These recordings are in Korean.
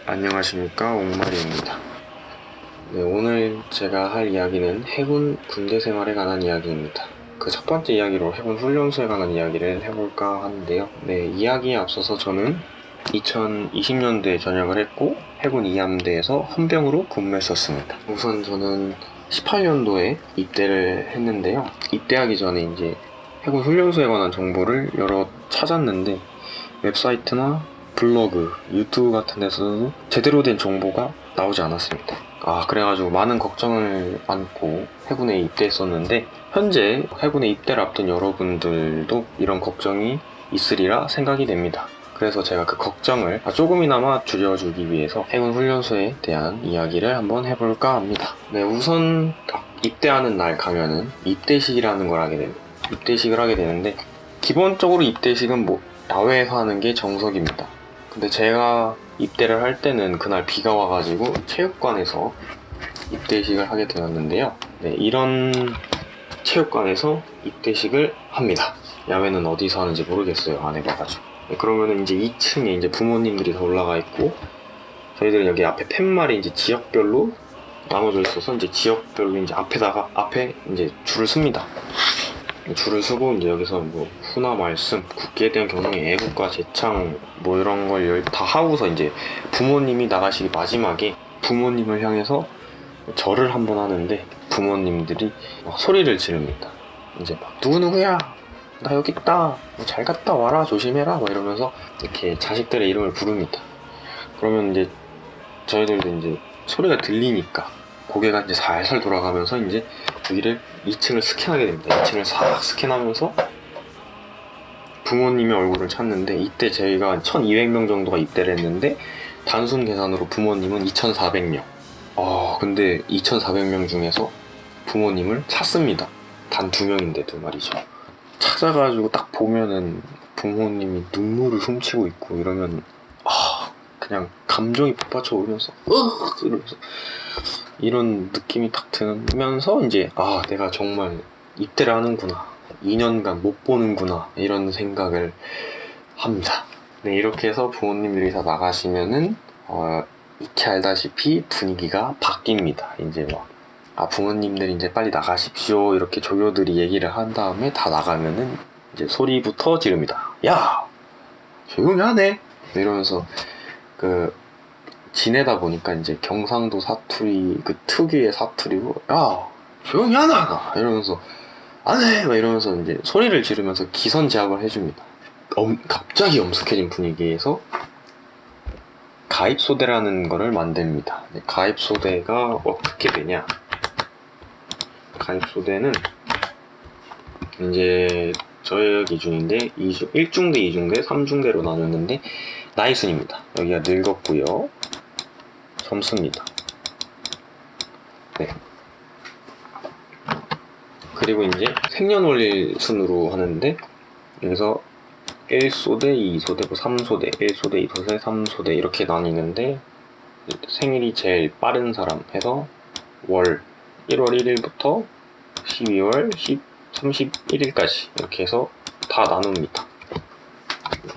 안녕하십니까, 옥마리입니다. 네, 오늘 제가 할 이야기는 해군 군대 생활에 관한 이야기입니다. 그 첫 번째 이야기로 해군 훈련소에 관한 이야기를 해볼까 하는데요. 네, 이야기에 앞서서 저는 2020년도에 전역을 했고 해군 2함대에서 헌병으로 근무했었습니다. 우선 저는 18년도에 입대를 했는데요. 입대하기 전에 이제 해군 훈련소에 관한 정보를 여러 찾았는데 웹사이트나 블로그, 유튜브 같은 데서도 제대로 된 정보가 나오지 않았습니다. 그래가지고 많은 걱정을 안고 해군에 입대했었는데 현재 해군에 입대를 앞둔 여러분들도 이런 걱정이 있으리라 생각이 됩니다. 그래서 제가 그 걱정을 조금이나마 줄여주기 위해서 해군 훈련소에 대한 이야기를 한번 해볼까 합니다. 네, 우선 입대하는 날 가면은 입대식이라는 걸 하게 됩니다. 입대식을 하게 되는데 기본적으로 입대식은 야외에서 하는 게 정석입니다. 근데 제가 입대를 할 때는 그날 비가 와가지고 체육관에서 입대식을 하게 되었는데요. 네, 이런 체육관에서 입대식을 합니다. 야외는 어디서 하는지 모르겠어요. 안 해봐가지고. 네, 그러면은 이제 2층에 이제 부모님들이 다 올라가 있고 저희들은 여기 앞에 팻말이 이제 지역별로 나눠져 있어서 이제 지역별로 이제 앞에 이제 줄을 씁니다. 줄을 서고 이제 여기서 후나 말씀, 국기에 대한 경성의 애국과 제창 이런 걸 다 하고서 이제 부모님이 나가시기 마지막에 부모님을 향해서 절을 한번 하는데 부모님들이 막 소리를 지릅니다. 이제 막 누구누구야, 나 여기 있다, 잘 갔다 와라, 조심해라, 이러면서 이렇게 자식들의 이름을 부릅니다. 그러면 이제 저희들도 이제 소리가 들리니까 고개가 이제 살살 돌아가면서 이제 여기를 2층을 스캔하게 됩니다. 2층을 싹 스캔하면서 부모님의 얼굴을 찾는데 이때 저희가 1200명 정도가 입대를 했는데 단순 계산으로 부모님은 2400명. 근데 2400명 중에서 부모님을 찾습니다. 단 2명인데도 말이죠. 찾아가지고 딱 보면은 부모님이 눈물을 훔치고 있고 이러면 그냥 감정이 폭받쳐 오면서 이러면서 이런 느낌이 딱 들면서 이제 내가 정말 입대를 하는구나, 2년간 못 보는구나, 이런 생각을 합니다. 네, 이렇게 해서 부모님들이 다 나가시면은 익히 알다시피 분위기가 바뀝니다. 이제 부모님들이 이제 빨리 나가십시오 이렇게 조교들이 얘기를 한 다음에 다 나가면은 이제 소리부터 지릅니다. 야, 조용히 하네, 이러면서 지내다 보니까 이제 경상도 사투리 특유의 사투리고, 야, 조용히 하나, 이러면서 안 해, 이러면서 이제 소리를 지르면서 기선제압을 해줍니다. 갑자기 엄숙해진 분위기에서 가입소대라는 거를 만듭니다. 가입소대가 어떻게 되냐? 가입소대는 이제 저의 기준인데 1중대, 2중대, 3중대로 나눴는데 나이순입니다. 여기가 늙었고요. 점수입니다. 네. 그리고 이제 생년월일 순으로 하는데 여기서 1소대, 2소대, 3소대, 1소대, 2소대, 3소대 이렇게 나뉘는데 생일이 제일 빠른 사람 해서 월 1월 1일부터 12월 31일까지 이렇게 해서 다 나눕니다.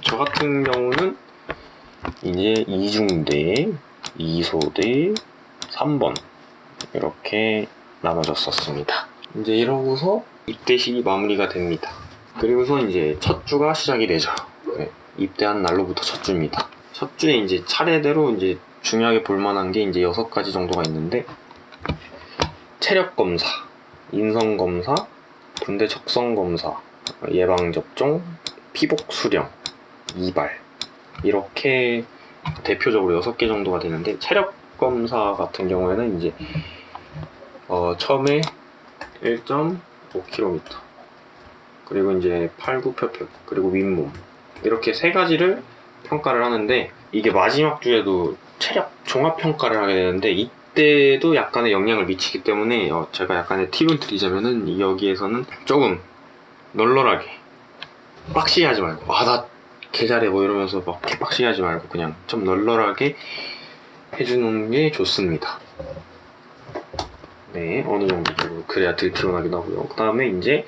저 같은 경우는 이제 2중대, 2소대, 3번 이렇게 나눠졌었습니다. 이제 이러고서 입대식이 마무리가 됩니다. 그리고서 이제 첫 주가 시작이 되죠. 네, 입대한 날로부터 첫 주입니다. 첫 주에 이제 차례대로 이제 중요하게 볼만한 게 이제 6가지 정도가 있는데 체력 검사, 인성 검사, 군대 적성 검사, 예방 접종, 피복 수령, 이발 이렇게 대표적으로 6개 정도가 되는데 체력 검사 같은 경우에는 이제 처음에 1.5km 그리고 이제 팔굽혀펴기 그리고 윗몸 이렇게 3가지를 평가를 하는데 이게 마지막 주에도 체력 종합 평가를 하게 되는데 이때도 약간의 영향을 미치기 때문에 제가 약간의 팁을 드리자면은 여기에서는 조금 널널하게 빡시게 하지 말고 나 개잘해 이러면서 막 개빡시게 하지 말고 그냥 좀 널널하게 해주는 게 좋습니다. 네, 어느 정도 그래야 들키곤하기도 하고요. 그 다음에 이제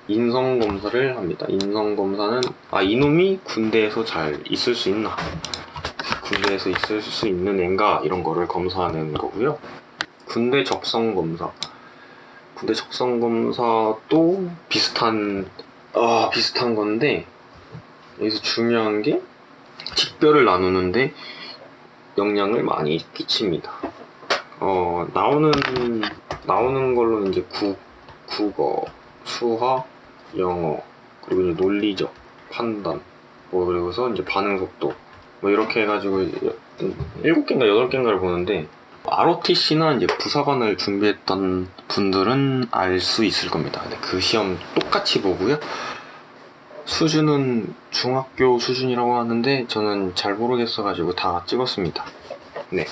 인성검사를 합니다. 인성검사는 이놈이 군대에서 잘 있을 수 있나, 군대 군대에서 있을 수 있는 앤가 이런 거를 검사하는 거고요. 군대 적성 검사. 군대 적성 검사도 비슷한 건데, 여기서 중요한 게 직별을 나누는데 영향을 많이 끼칩니다. 나오는 걸로는 이제 국어, 수학, 영어, 그리고 이제 논리적 판단, 그리고서 이제 반응 속도, 이렇게 해가지고 7개인가 8개인가를 보는데, ROTC나 이제 부사관을 준비했던 분들은 알 수 있을 겁니다. 근데 그 시험 똑같이 보고요. 수준은 중학교 수준이라고 하는데 저는 잘 모르겠어가지고 다 찍었습니다. 네,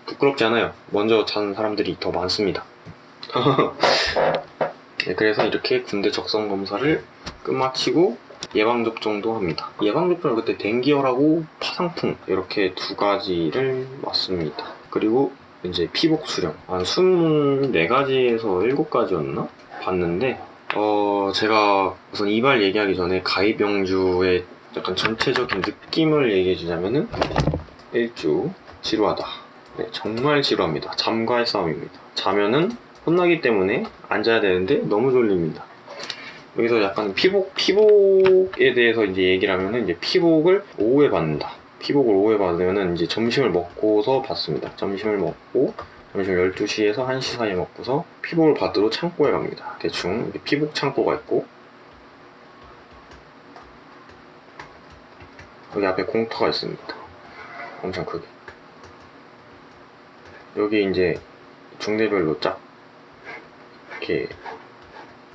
부끄럽지 않아요. 먼저 잔 사람들이 더 많습니다. 네, 그래서 이렇게 군대 적성 검사를 끝마치고 예방접종도 합니다. 예방접종을 그때 댕기열하고 파상풍 이렇게 2가지를 맞습니다. 그리고 이제 피복 수령 한 24가지에서 7가지였나? 봤는데 제가 우선 이발 얘기하기 전에 가입영주의 약간 전체적인 느낌을 얘기해 주자면은, 일주 지루하다. 네, 정말 지루합니다. 잠과의 싸움입니다. 자면은 혼나기 때문에 앉아야 되는데 너무 졸립니다. 여기서 약간 피복에 대해서 이제 얘기를 하면은, 이제 피복을 오후에 받는다. 피복을 오후에 받으면은 이제 점심을 먹고서 받습니다. 점심을 먹고 점심 12시에서 1시 사이에 먹고서 피복을 받으러 창고에 갑니다. 대충 피복 창고가 있고, 여기 앞에 공터가 있습니다. 엄청 크게. 여기 이제 중대별로 쫙 이렇게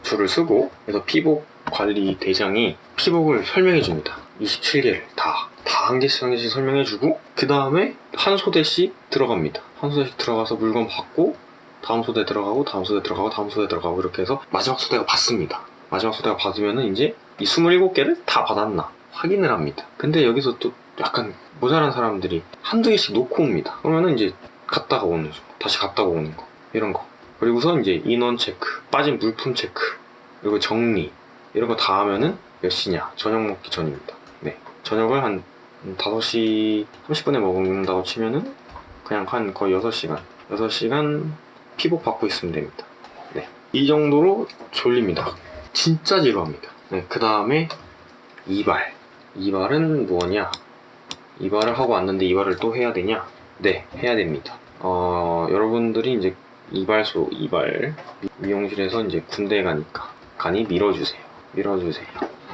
줄을 서고, 그래서 피복 관리 대장이 피복을 설명해 줍니다. 27개를 다 한 개씩 설명해 주고, 그 다음에 한 소대씩 들어갑니다. 한 소대씩 들어가서 물건 받고, 다음 소대 들어가고, 다음 소대 들어가고, 다음 소대 들어가고, 이렇게 해서 마지막 소대가 받습니다. 마지막 소대가 받으면은 이제 이 27개를 다 받았나 확인을 합니다. 근데 여기서 또 약간 모자란 사람들이 한두 개씩 놓고 옵니다. 그러면은 이제 갔다가 오는 중, 다시 갔다가 오는 거, 이런 거. 그리고서 이제 인원 체크, 빠진 물품 체크, 그리고 정리, 이런 거 다 하면은 몇 시냐? 저녁 먹기 전입니다. 네, 저녁을 한 5시 30분에 먹는다고 치면은 그냥 한 거의 6시간 피복 받고 있으면 됩니다. 네, 이 정도로 졸립니다. 진짜 지루합니다. 네, 그 다음에 이발은 뭐냐? 이발을 하고 왔는데 이발을 또 해야 되냐? 네, 해야 됩니다. 여러분들이 이제 이발 미용실에서 이제 군대에 가니 밀어주세요.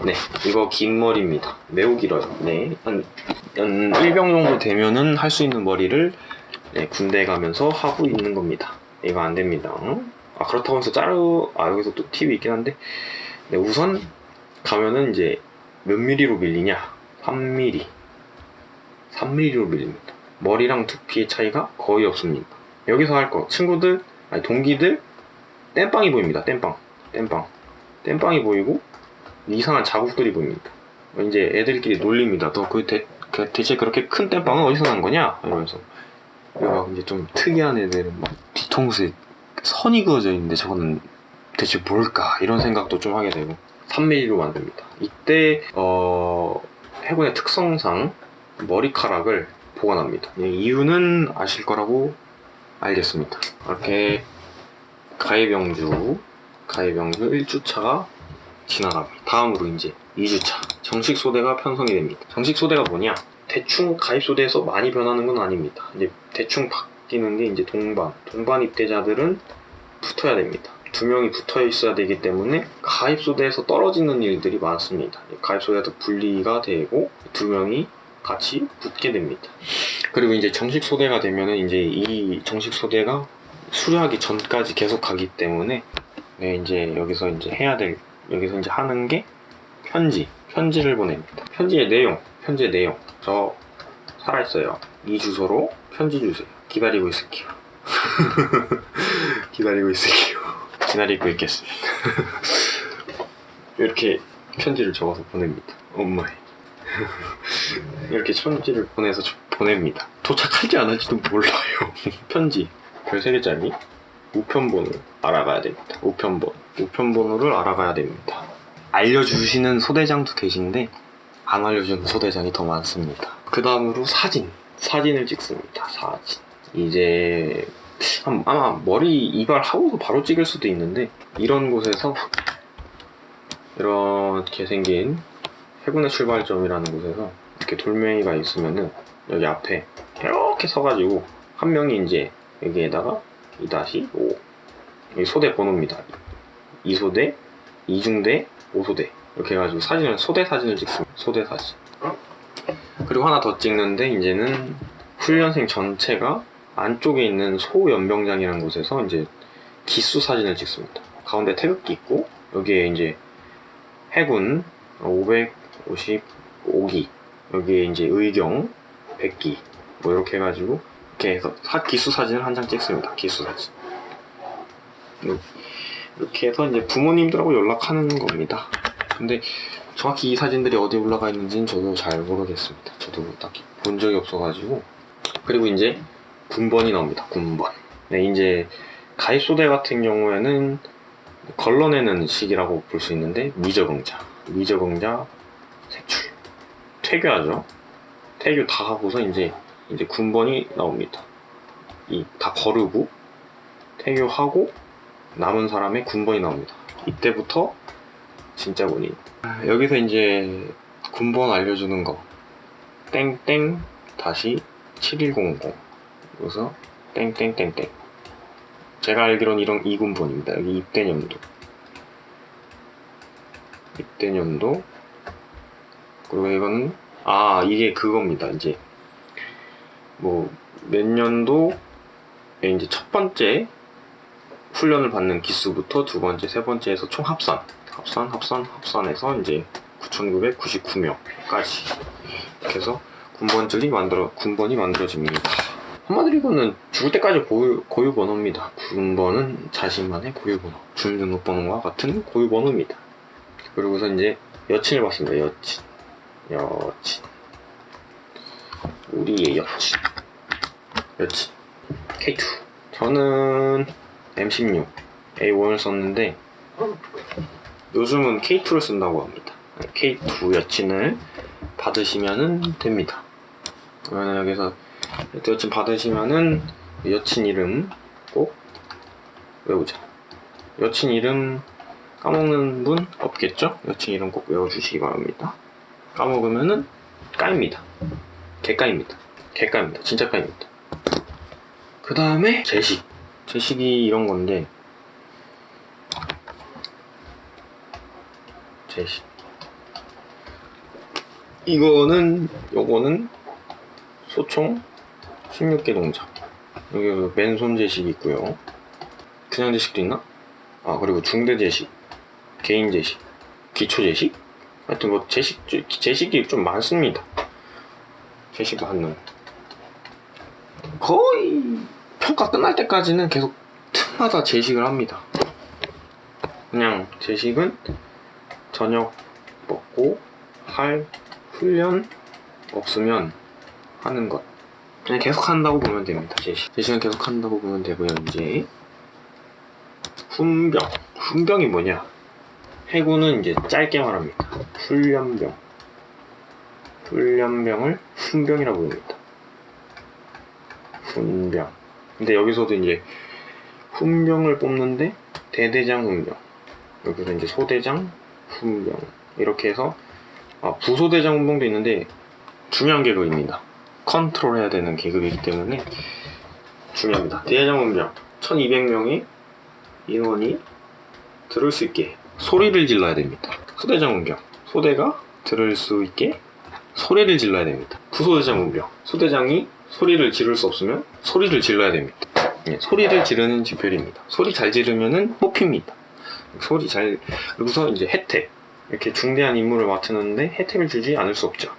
네, 이거 긴 머리입니다. 매우 길어요. 네, 한 1병 정도 되면은 할 수 있는 머리를, 네, 군대에 가면서 하고 있는 겁니다. 이거 안 됩니다. 그렇다고 해서 여기서 또 팁이 있긴 한데, 네, 우선 가면은 이제 몇 mm로 밀리냐? 3mm로 밀립니다. 머리랑 두피의 차이가 거의 없습니다. 여기서 할 거, 동기들 땜빵이 보입니다. 땜빵이 보이고 이상한 자국들이 보입니다. 이제 애들끼리 놀립니다. 너 대체 그렇게 큰 땜빵은 어디서 난 거냐? 이러면서. 그리고 이제 좀 특이한 애들은 막 뒤통수에 선이 그어져 있는데 저거는 대체 뭘까? 이런 생각도 좀 하게 되고. 3mm로 만듭니다. 이때 해군의 특성상 머리카락을 보관합니다. 이유는 아실 거라고 알겠습니다. 이렇게 가해병주 1주차가 지나갑니다. 다음으로 이제 2주차 정식 소대가 편성이 됩니다. 정식 소대가 뭐냐? 대충 가입 소대에서 많이 변하는 건 아닙니다. 이제 대충 바뀌는 게 이제 동반 입대자들은 붙어야 됩니다. 2명이 붙어 있어야 되기 때문에 가입 소대에서 떨어지는 일들이 많습니다. 가입 소대에서 분리가 되고 2명이 같이 붙게 됩니다. 그리고 이제 정식 소대가 되면은 이제 이 정식 소대가 수료하기 전까지 계속 가기 때문에, 네, 이제 여기서 이제 하는 게 편지를 보냅니다. 편지의 내용. 저 살아있어요. 이 주소로 편지 주세요. 기다리고 있을게요. 기다리고 있겠습니다. 이렇게 편지를 적어서 보냅니다. 엄마에. 이렇게 편지를 보냅니다. 도착할지 안 할지도 몰라요. 편지 별 3개짜리 우편번호를 알아가야 됩니다. 우편번호를 알아가야 됩니다. 알려주시는 소대장도 계신데 안 알려주는 소대장이 더 많습니다. 그 다음으로 사진 사진을 찍습니다. 사진. 이제 아마 머리 이발하고서 바로 찍을 수도 있는데, 이런 곳에서 이렇게 생긴 해군의 출발점이라는 곳에서 이렇게 돌멩이가 있으면은 여기 앞에 이렇게 서가지고 한 명이 이제 여기에다가 2-5 여기 소대 번호입니다. 2소대, 2중대, 5소대 이렇게 해가지고 소대 사진을 찍습니다. 소대 사진. 그리고 하나 더 찍는데, 이제는 훈련생 전체가 안쪽에 있는 소연병장이라는 곳에서 이제 기수 사진을 찍습니다. 가운데 태극기 있고 여기에 이제 해군 555기, 여기에 이제 의경 100기 뭐 이렇게 해가지고 이렇게 해서 기수 사진을 한 장 찍습니다. 기수 사진. 이렇게 해서 이제 부모님들하고 연락하는 겁니다. 근데 정확히 이 사진들이 어디에 올라가 있는지는 저도 잘 모르겠습니다. 저도 딱히 본 적이 없어가지고. 그리고 이제 군번이 나옵니다. 군번. 네, 이제 가입소대 같은 경우에는 걸러내는 시기라고 볼 수 있는데, 미적응자 색출, 퇴교하죠. 퇴교 다 하고서 이제 군번이 나옵니다. 이 다 거르고 퇴교하고 남은 사람의 군번이 나옵니다. 이때부터 진짜 군인. 여기서 이제 군번 알려주는 거, 땡땡 다시 7100 그래서 땡땡땡땡. 제가 알기로는 이런 이군번입니다. 여기 입대년도 그리고 이거는 이게 그겁니다. 이제 뭐 몇 년도에 이제 첫 번째 훈련을 받는 기수부터 두 번째, 세 번째에서 총 합산해서 이제 9,999명까지 이렇게 해서 군번이 만들어집니다. 한마디로 이거는 죽을 때까지 고유 번호입니다. 군번은 자신만의 고유 번호, 주민등록번호와 같은 고유 번호입니다. 그리고서 이제 여친을 봤습니다. 여친. 우리의 여친. K2. 저는 M16 A1을 썼는데 요즘은 K2를 쓴다고 합니다. K2 여친을 받으시면은 됩니다. 그러면 여기서 여친 받으시면은 여친 이름 꼭 외우자. 여친 이름 까먹는 분 없겠죠? 여친 이름 꼭 외워주시기 바랍니다. 까먹으면은 까입니다. 개까입니다. 진짜 까입니다. 그 다음에 제식이 이런 건데, 요거는 소총 16개 동작. 여기 맨손 제식 있고요. 그냥 제식도 있나? 그리고 중대 제식, 개인 제식, 기초 제식? 하여튼 뭐 제식이 좀 많습니다. 제식 받는 거의 평가 끝날 때까지는 계속 틈마다 제식을 합니다. 그냥 제식은 저녁 먹고 할 훈련 없으면 하는 것. 그냥 계속 한다고 보면 됩니다. 제식은 계속 한다고 보면 되고요. 이제 훈병이 뭐냐? 해군은 이제 짧게 말합니다. 훈련병을 훈병이라고 부릅니다. 훈병. 근데 여기서도 이제 훈병을 뽑는데 대대장 훈병, 여기서 이제 소대장 훈병 이렇게 해서 부소대장 훈병도 있는데 중요한 계급입니다. 컨트롤 해야 되는 계급이기 때문에 중요합니다. 대대장 훈병 1200명의 인원이 들을 수 있게 소리를 질러야 됩니다. 소대장 훈병, 소대가 들을 수 있게 소리를 질러야 됩니다. 부소대장 훈병, 소대장이 소리를 지를 수 없으면 소리를 질러야 됩니다. 소리를 지르는 지표입니다. 소리 잘 지르면은 뽑힙니다. 그리고서 이제 혜택, 이렇게 중대한 임무를 맡았는데 혜택을 주지 않을 수 없죠.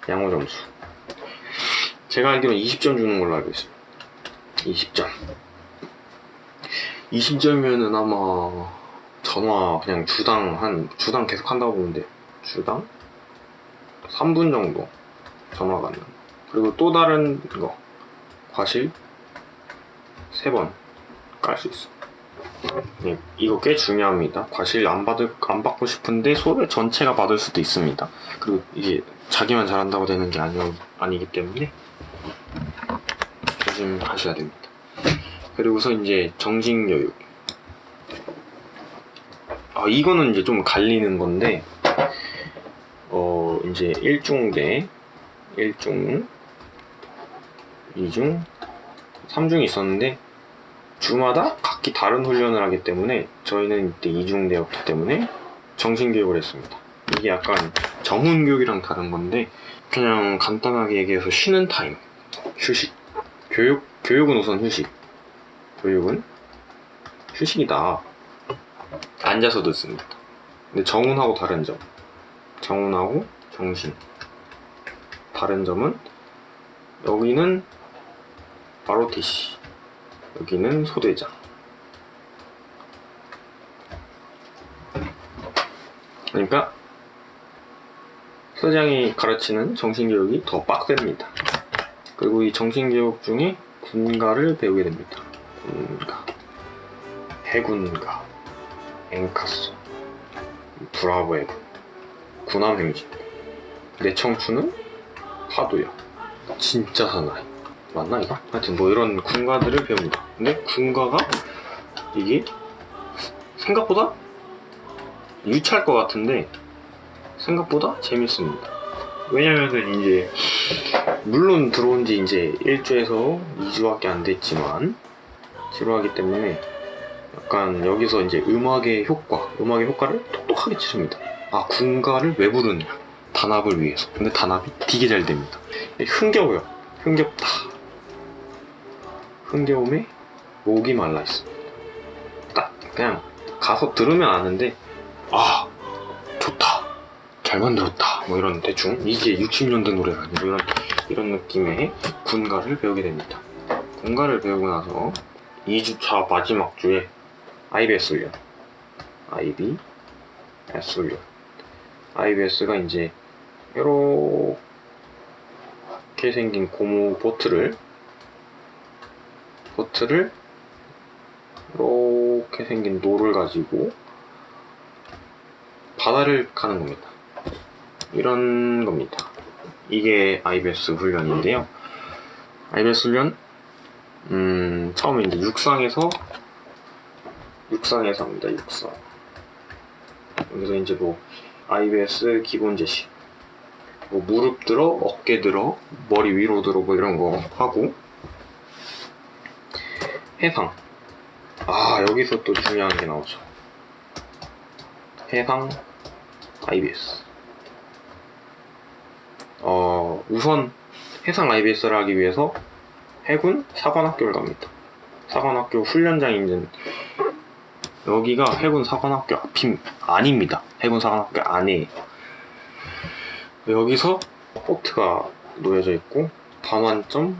양호 점수. 제가 알기로는 20점 주는 걸로 알고 있습니다. 20점이면은 아마 전화 그냥 주당 계속 한다고 보는데 주당 3분 정도 전화 받는. 그리고 또 다른 거 과실 3번 깔 수 있어. 이거 꽤 중요합니다. 과실 안 받고 싶은데 소대 전체가 받을 수도 있습니다. 그리고 이게 자기만 잘한다고 되는 게 아니기 때문에 조심하셔야 됩니다. 그리고서 이제 정신교육. 이거는 이제 좀 갈리는 건데, 이제 1중대, 1중, 2중, 3중이 있었는데, 주마다 각기 다른 훈련을 하기 때문에, 저희는 이때 2중대였기 때문에 정신교육을 했습니다. 이게 약간 정훈교육이랑 다른 건데, 그냥 간단하게 얘기해서 쉬는 타임, 휴식. 교육은 우선 휴식. 교육은 휴식이다. 앉아서 듣습니다. 근데 정훈하고 다른 점, 정훈하고 정신 다른 점은, 여기는 ROTC, 여기는 소대장. 그러니까 소대장이 가르치는 정신교육이 더 빡셉니다. 그리고 이 정신교육 중에 군가를 배우게 됩니다. 군가, 해군가, 엔카소, 브라보 해군, 군함행진, 내 청춘은 파도야, 진짜 사나이, 맞나 이거? 하여튼 뭐 이런 군가들을 배웁니다. 근데 군가가 이게 생각보다 유치할 것 같은데 생각보다 재밌습니다. 왜냐면은 이제 물론 들어온 지 이제 1주에서 2주밖에 안 됐지만 지루하기 때문에 약간 여기서 이제 음악의 효과를 똑똑하게 치릅니다. 군가를 왜 부르냐? 단합을 위해서. 근데 단합이 되게 잘 됩니다. 흥겨워요. 흥겹다. 흥겨움에 목이 말라 있습니다. 딱 그냥 가서 들으면 아는데 좋다, 잘 만들었다, 뭐 이런 대충 이게 60년대 노래라니 뭐 이런 느낌의 군가를 배우게 됩니다. 군가를 배우고 나서 2주차 마지막 주에 IBS 훈련. IBS가 이제 이렇게 생긴 고무 보트를 이렇게 생긴 노를 가지고 바다를 가는 겁니다. 이런 겁니다. 이게 IBS 훈련인데요. IBS 훈련 처음에 이제 육상에서 합니다. 육상. 여기서 이제 뭐 IBS 기본 제식, 뭐 무릎 들어, 어깨 들어, 머리 위로 들어, 뭐 이런 거 하고, 해상. 여기서 또 중요한 게 나오죠. 해상 IBS. 우선 해상 IBS를 하기 위해서 해군 사관학교를 갑니다. 사관학교 훈련장이 있는, 여기가 해군 사관학교 아닙니다. 해군 사관학교 안에 여기서 보트가 놓여져 있고 반환점.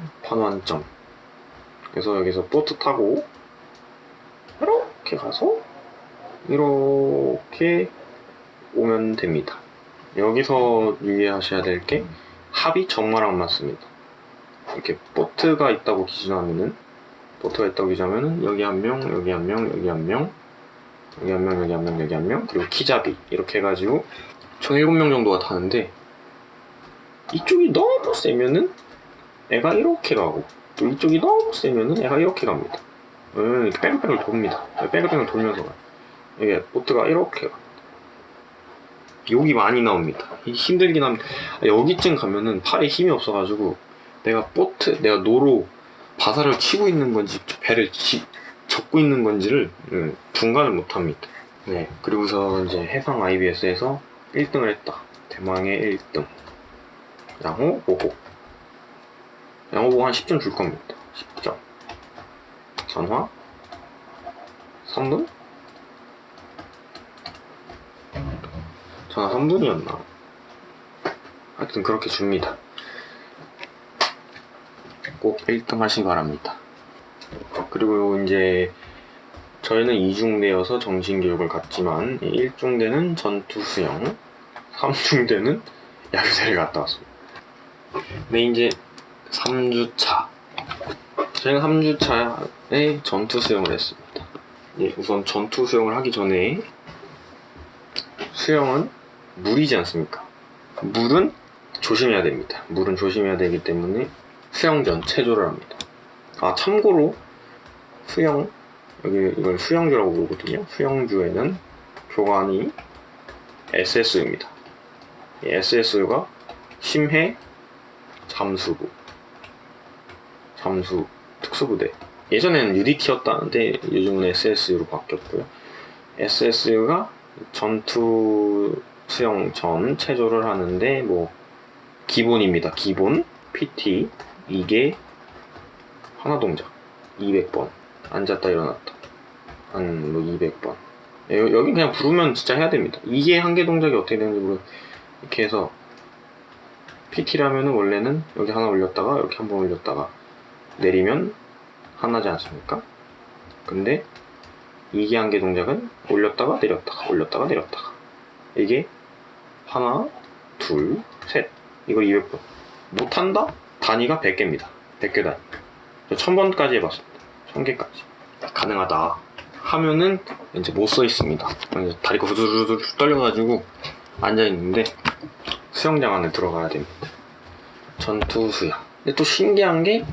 그래서 여기서 보트 타고 이렇게 가서 이렇게 오면 됩니다. 여기서 유의하셔야 될 게 합이 정말 안 맞습니다. 이렇게 보트가 있다고 기준하면은 여기 한 명, 여기 한 명, 여기 한 명, 여기 한 명, 여기 한 명, 여기 한 명, 그리고 키잡이 이렇게 해가지고 총 7명 정도가 타는데, 이쪽이 너무 세면은 애가 이렇게 가고 또 이쪽이 너무 세면은 애가 이렇게 갑니다. 이렇게 뺑글뺑글 돕니다. 뺑글뺑글 돌면서 가요. 이게 보트가 이렇게 가. 욕이 많이 나옵니다. 힘들긴 합니다. 여기쯤 가면은 팔에 힘이 없어가지고 내가 노로 바사를 치고 있는 건지 배를 접고 있는 건지를 분간을 못합니다. 네, 그리고서 이제 해상 IBS에서 1등을 했다. 대망의 1등. 양호 보고 한 10점 줄 겁니다. 10점. 전화 3분? 전화 3분이었나? 하여튼 그렇게 줍니다. 꼭 1등 하시기 바랍니다. 그리고 이제 저희는 2중대여서 정신교육을 갔지만 1중대는 전투수영, 3중대는 야유대를 갔다 왔습니다. 근데 이제 3주차, 저희는 3주차에 전투수영을 했습니다. 우선 전투수영을 하기 전에, 수영은 물이지 않습니까? 물은 조심해야 됩니다. 물은 조심해야 되기 때문에 수영전 체조를 합니다. 참고로 수영, 여기 이걸 수영주라고 부르거든요. 수영주에는 교관이 SSU입니다. SSU가 심해 잠수부, 잠수 특수부대. 예전에는 UDT였다는데 요즘은 SSU로 바뀌었고요. SSU가 전투 수영 전 체조를 하는데 뭐 기본입니다. 기본 PT 2개 하나 동작 200번, 앉았다 일어났다 한 뭐 200번. 여기 그냥 부르면 진짜 해야 됩니다. 이게 한 개 동작이 어떻게 되는지 모르. 이렇게 해서 PT라면은 원래는 여기 하나 올렸다가 이렇게 한번 올렸다가 내리면 하나지 않습니까? 근데 이게 한 개 동작은 올렸다가 내렸다가 올렸다가 내렸다가, 이게 하나 둘 셋, 이걸 200번 못한다? 단위가 100개입니다 100개 단위. 저 1000번까지 해봤습니다. 1000개까지 가능하다 하면은 이제 못 서 있습니다. 다리가 후두두두 떨려가지고 앉아있는데 수영장 안에 들어가야 됩니다. 전투 수영. 근데 또 신기한 게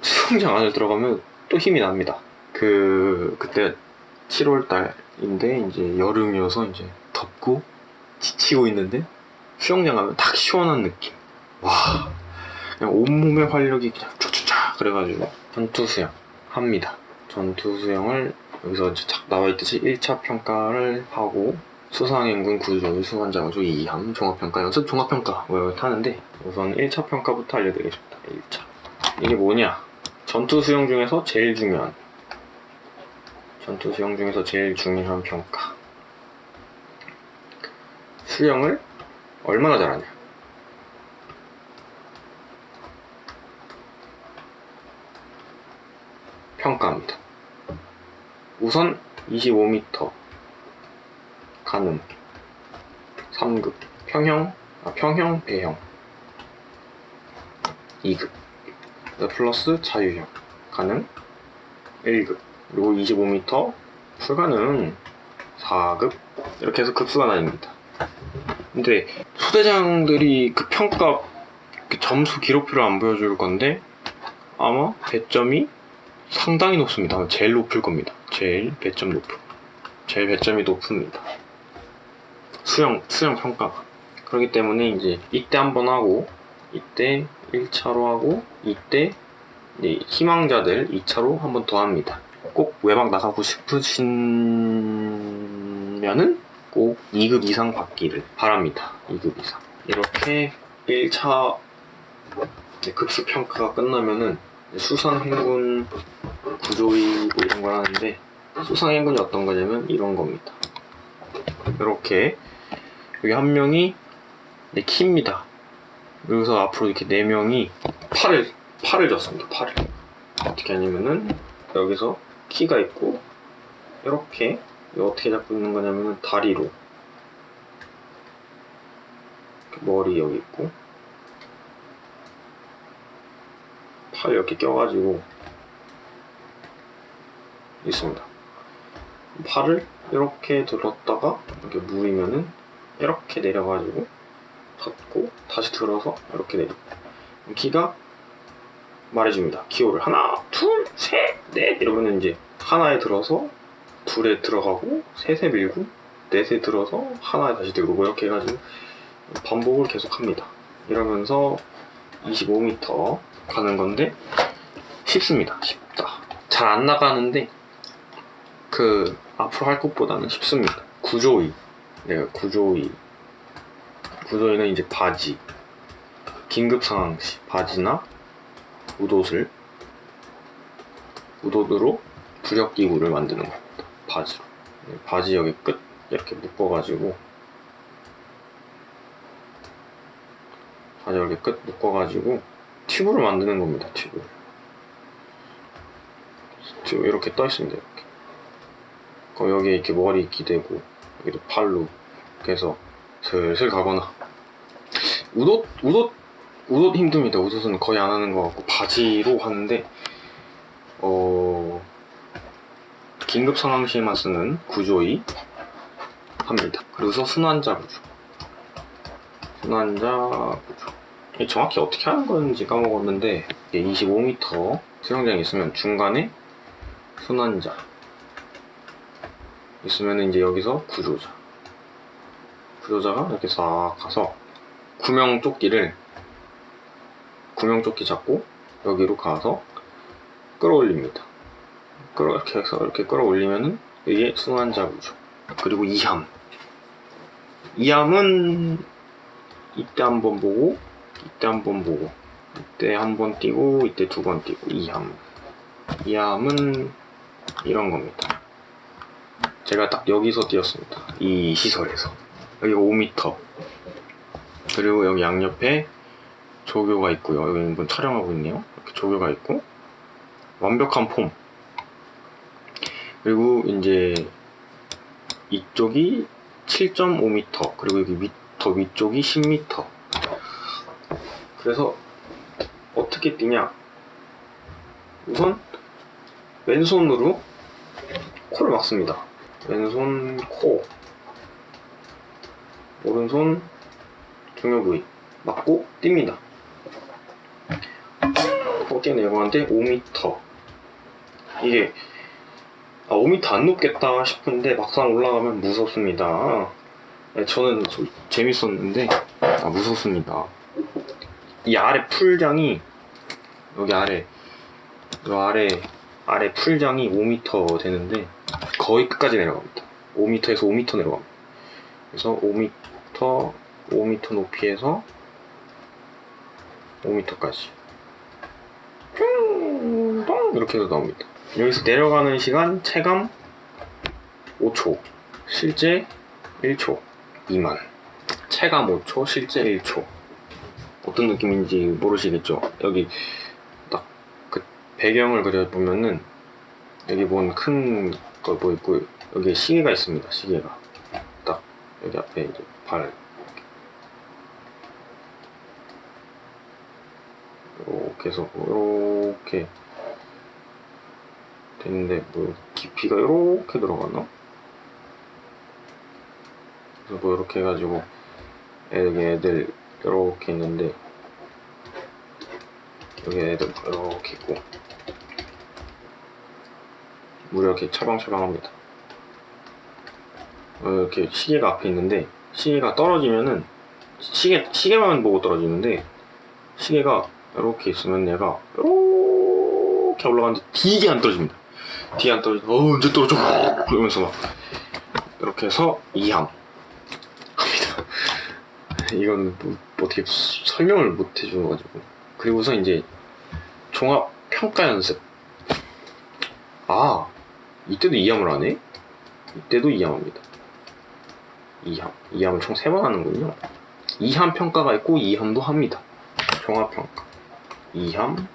수영장 안에 들어가면 또 힘이 납니다. 그때 7월 달인데 이제 여름이어서 이제 덥고 지치고 있는데 수영장 가면 딱 시원한 느낌. 와, 그냥 온몸의 활력이 그냥 쫙쫙 그래가지고 전투 수영 합니다. 전투 수영을 여기서 착 나와있듯이 1차 평가를 하고 수상행군 구조의 수관장수 2함 종합평가 연습 종합평가 뭐 하는데, 우선 1차 평가부터 알려드리겠습니다. 1차 이게 뭐냐, 전투 수영 중에서 제일 중요한 평가. 수영을 얼마나 잘하냐 평가합니다. 우선 25m 가능 3급, 평형, 배형 2급, 플러스 자유형 가능 1급, 그리고 25m 불가능 4급, 이렇게 해서 급수가 나뉩니다. 근데 소대장들이 그 평가 그 점수 기록표를 안 보여줄 건데 아마 배점이 상당히 높습니다. 제일 높을 겁니다. 제일 배점이 높습니다. 수영 평가가. 그렇기 때문에 이제 이때 한번 하고, 이때 1차로 하고, 이때 이제 희망자들 2차로 한번 더 합니다. 꼭 외박 나가고 싶으시면은 꼭 2급 이상 받기를 바랍니다. 2급 이상. 이렇게 1차 급수 평가가 끝나면은 수상행군 구조의 뭐 이런 걸 하는데, 수상행군이 어떤 거냐면 이런 겁니다. 이렇게 여기 한 명이 키입니다. 여기서 앞으로 이렇게 4명이 팔을 줬습니다. 팔을 어떻게 하냐면은 여기서 키가 있고, 이렇게 어떻게 잡고 있는 거냐면은 다리로 머리 여기 있고 팔 이렇게 껴가지고 있습니다. 팔을 이렇게 들었다가 이렇게 물이면은 이렇게 내려가지고 잡고 다시 들어서 이렇게 내리고, 키가 말해줍니다. 기호를 하나, 둘, 셋, 넷 이러면 이제 하나에 들어서 둘에 들어가고, 셋에 밀고, 넷에 들어서 하나에 다시 들고, 이렇게 해가지고 반복을 계속합니다. 이러면서 25m 가는 건데 쉽습니다. 쉽다. 잘 안 나가는데 앞으로 할 것보다는 쉽습니다. 구조의. 구조의는 이제 바지, 긴급 상황 시 바지나 우돛으로 부력기구를 만드는 겁니다. 바지로. 바지 여기 끝 이렇게 묶어가지고, 튜브를 만드는 겁니다. 튜브 이렇게 떠 있습니다. 이렇게. 그럼 여기에 이렇게 머리 기대고, 여기도 팔로 해서 슬슬 가거나. 우돛 힘듭니다. 우돛은 거의 안 하는 것 같고 바지로 하는데, 긴급 상황 시에만 쓰는 구조의 합니다. 그래서 순환자 구조. 정확히 어떻게 하는 건지 까먹었는데 25m 수영장이 있으면 중간에 순환자 있으면 이제 여기서 구조자가 이렇게 싹 가서 구명조끼 잡고 여기로 가서 끌어올립니다. 이렇게 해서 이렇게 끌어올리면은 이게 순환자 구조. 그리고 이함은 이때 한번 보고 이때 한번 보고 이때 한번 뛰고 이때 두 번 뛰고 이함은 이런 겁니다. 제가 딱 여기서 뛰었습니다. 이 시설에서 여기가 5m 그리고 여기 양옆에 조교가 있고요. 여기 분 촬영하고 있네요. 이렇게 조교가 있고 완벽한 폼 그리고 이제 이쪽이 7.5m 그리고 여기 더 위쪽이 10m. 그래서 어떻게 뛰냐? 우선 왼손으로 코를 막습니다. 왼손 코, 오른손 중요 부위 막고 뜁니다. 뛰어내려고 하는데 5m. 이게 5m 안 높겠다 싶은데 막상 올라가면 무섭습니다. 저는 재밌었는데 무섭습니다. 이 아래 풀장이 여기 아래 풀장이 5m 되는데 거의 끝까지 내려갑니다. 5m에서 5m 내려갑니다. 그래서 5m 높이에서 5m까지 이렇게 해서 나옵니다. 여기서 내려가는 시간 체감 5초, 실제 1초, 2만. 체감 5초, 실제 1초. 어떤 느낌인지 모르시겠죠? 여기 딱 그 배경을 그려보면은 여기 뭔 큰 거 뭐 있고 여기에 시계가 있습니다. 시계가 딱 여기 앞에 이제 발 이렇게 해서 이렇게 됐는데 뭐 깊이가 이렇게 들어가나? 그래서 뭐 이렇게 해가지고 여기 애들 이렇게 있는데 여기 애들 이렇게 있고 물이 이렇게 차방차방합니다. 이렇게 시계가 앞에 있는데 시계가 떨어지면은 시계만 보고 떨어지는데 시계가 이렇게 있으면 얘가 이렇게 올라가는데 되게 안 떨어집니다. 뒤에 안 떨어져. 언제 떨어져? 그러면서 막 이렇게 해서 이함 합니다. 이건 뭐 어떻게 설명을 못 해줘가지고. 그리고서 이제 종합 평가 연습. 이때도 이함을 안 해? 이때도 이함합니다. 이함을 총 3번 하는군요. 이함 평가가 있고 이함도 합니다. 종합 평가. 이함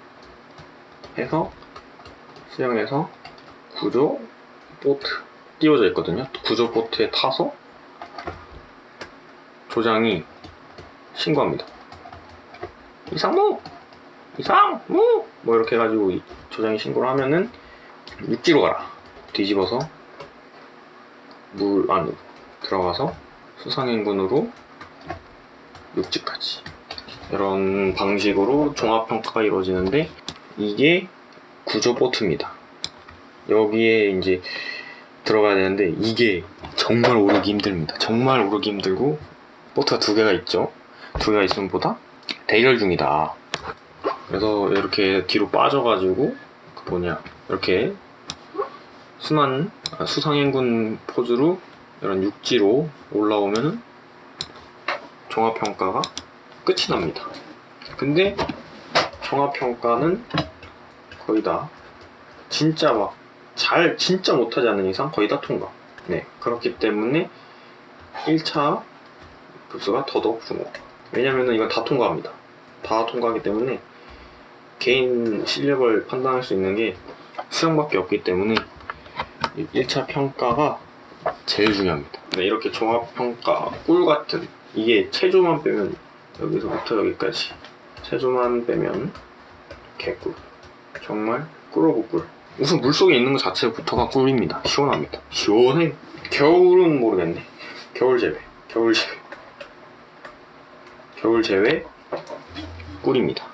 해서 수영해서 구조 보트 띄워져 있거든요. 구조 보트에 타서 조장이 신고합니다. 이상무 뭐 이렇게 해가지고 조장이 신고를 하면은 육지로 가라. 뒤집어서 물 안으로 들어가서 수상행군으로 육지까지 이런 방식으로 종합평가가 이루어지는데 이게 구조 보트입니다. 여기에 이제 들어가야 되는데 이게 정말 오르기 힘듭니다. 정말 오르기 힘들고 보트가 2개가 있죠. 2개가 있으면 보다 대결 중이다. 그래서 이렇게 뒤로 빠져가지고 이렇게 수상행군 포즈로 이런 육지로 올라오면은 종합평가가 끝이 납니다. 근데 종합평가는 거의 다 진짜 진짜 못하지 않는 이상 거의 다 통과. 네, 그렇기 때문에 1차 급수가 더더욱 중요. 왜냐면은 이건 다 통과합니다. 다 통과하기 때문에 개인 실력을 판단할 수 있는 게 수영밖에 없기 때문에 1차 평가가 제일 중요합니다. 네, 이렇게 종합평가 꿀같은 이게 체조만 빼면 여기서부터 여기까지 체조만 빼면 개꿀. 정말 꿀 오브 꿀. 우선 물속에 있는 것 자체부터가 꿀입니다. 시원합니다. 시원해. 겨울은 모르겠네. 겨울 제외 꿀입니다.